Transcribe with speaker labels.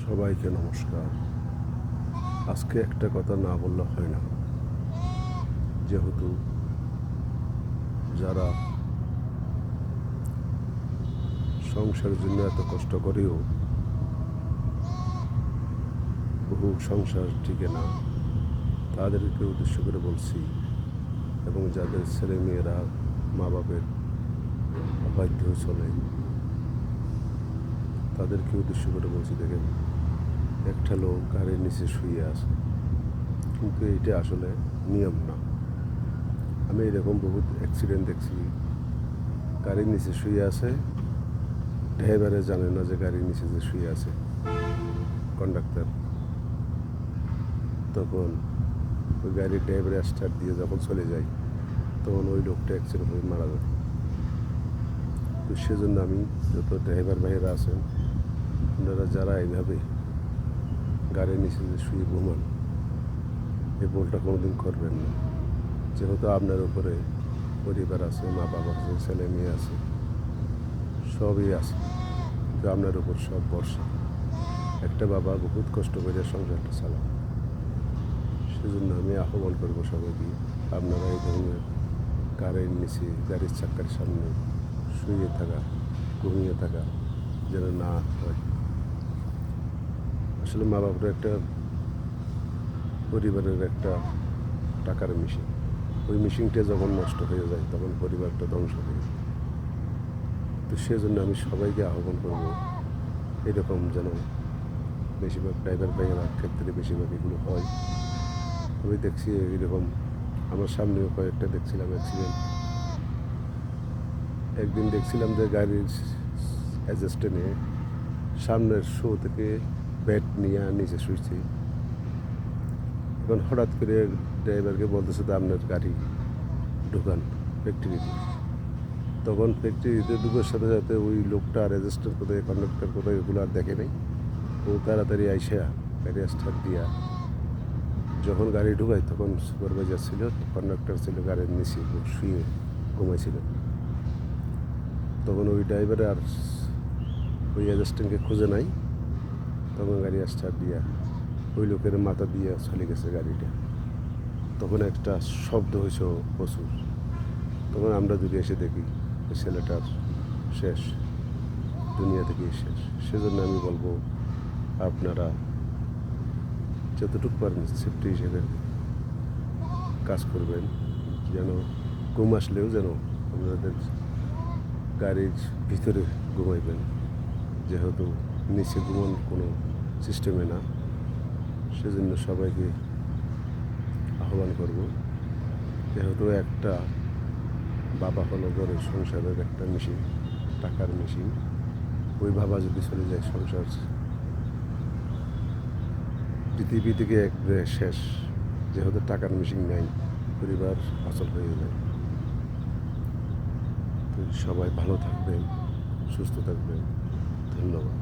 Speaker 1: সবাইকে নমস্কার। আজকে একটা কথা না বললে হয় না, যেহেতু যারা সংসারের জন্য এত কষ্ট করেও বহু সংসার টিকে না, তাদেরকে উদ্দেশ্য করে বলছি, এবং যাদের ছেলেমেয়েরা মা বাপের অবাধ্য চলে তাদেরকে উদ্দেশ্য করে বলছি, দেখেন একটা লোক গাড়ির নিচে শুয়ে আছে, কিন্তু এইটা আসলে নিয়ম না। আমি এরকম বহুত অ্যাক্সিডেন্ট দেখছি, গাড়ির নিচে শুয়ে আছে, ড্রাইভারে জানে না যে গাড়ির নিচে যে শুয়ে আছে কন্ডাক্টর, তখন ওই গাড়ির ড্রাইভারে স্টার্ট দিয়ে যখন চলে যায় তখন ওই লোকটা অ্যাক্সিডেন্ট হয়ে মারা যায়। তো সেজন্য আমি যত ড্রাইভার ভাইয়েরা আছেন, আপনারা যারা এইভাবে গাড়ির নিচে যে শুয়ে ঘুমান, এই ভুলটা কোনোদিন করবেন না। যেহেতু আপনার উপরে পরিবার আছে, মা বাবা আছে, ছেলে মেয়ে আছে, সবই আছে, কিন্তু আপনার উপর সব ভরসা। একটা বাবা বহুত কষ্ট করে সংসারটা চালান। সেজন্য আমি আহ্বান করবো সবাইকে, আপনারা এই ধরনের গাড়ির নিচে, গাড়ির চাক্কার সামনে শুয়ে থাকা, ঘুমিয়ে থাকা যেন না হয়। আসলে মা বাবার একটা পরিবারের একটা টাকার মেশিন, ওই মেশিনটা যখন নষ্ট হয়ে যায় তখন পরিবারটা ধ্বংস হয়ে যায়। তো সেজন্য আমি সবাইকে আহ্বান করব, এরকম যেন বেশিরভাগ ড্রাইভার ভাইয়েরা ক্ষেত্রে বেশিরভাগ এগুলো হয়। আমি দেখছি এরকম, আমার সামনেও কয়েকটা দেখছিলাম অ্যাক্সিডেন্ট। একদিন দেখছিলাম যে গাড়ির অ্যাডজাস্টে নিয়ে সামনের শো থেকে ব্যাট নিয়ে নিচে শুয়েছি। এখন হঠাৎ করে ড্রাইভারকে বলতেছে তো আপনার গাড়ি ঢুকান ফ্যাক্টরিতে। তখন ফ্যাক্টরিতে ঢুকার সাথে সাথে ওই লোকটা রেজিস্টার কোথায়, কন্ডাক্টর কোথায়, এগুলো আর দেখে নেই। ও তাড়াতাড়ি আইসা গাড়ি স্টার্ট দিয়া যখন গাড়ি ঢুকায় তখন সুপারভাইজার ছিল, কন্ডাক্টর ছিল গাড়ির নিচে শুয়ে ঘুমাইছিল। তখন ওই ড্রাইভারে আর ওই অ্যাসিস্ট্যান্টকে খুঁজে নাই, তখন গাড়ি স্টার্ট দিয়া ওই লোকের মাথা দিয়ে চলে গেছে গাড়িটা। তখন একটা শব্দ হয়েছে প্রচুর। তখন আমরা যদি এসে দেখি ছেলেটার শেষ, দুনিয়া থেকেই শেষ। সেজন্য আমি বলবো, আপনারা যতটুকু পারেন সেফটি হিসেবে কাজ করবেন, যেন ঘুম আসলেও যেন আপনাদের গাড়ির ভিতরে ঘুমাইবেন, যেহেতু নিচে ঘুমান কোনো সিস্টেমে না। সেজন্য সবাইকে আহ্বান করব, যেহেতু একটা বাবা হলো ঘরের সংসারের একটা মেশিন, টাকার মেশিন। ওই বাবা যদি চলে যায়, সংসার পৃথিবী থেকে একবারে শেষ। যেহেতু টাকার মেশিন নাই, পরিবার অচল হয়ে যায়। তো সবাই ভালো থাকবেন, সুস্থ থাকবেন। ধন্যবাদ।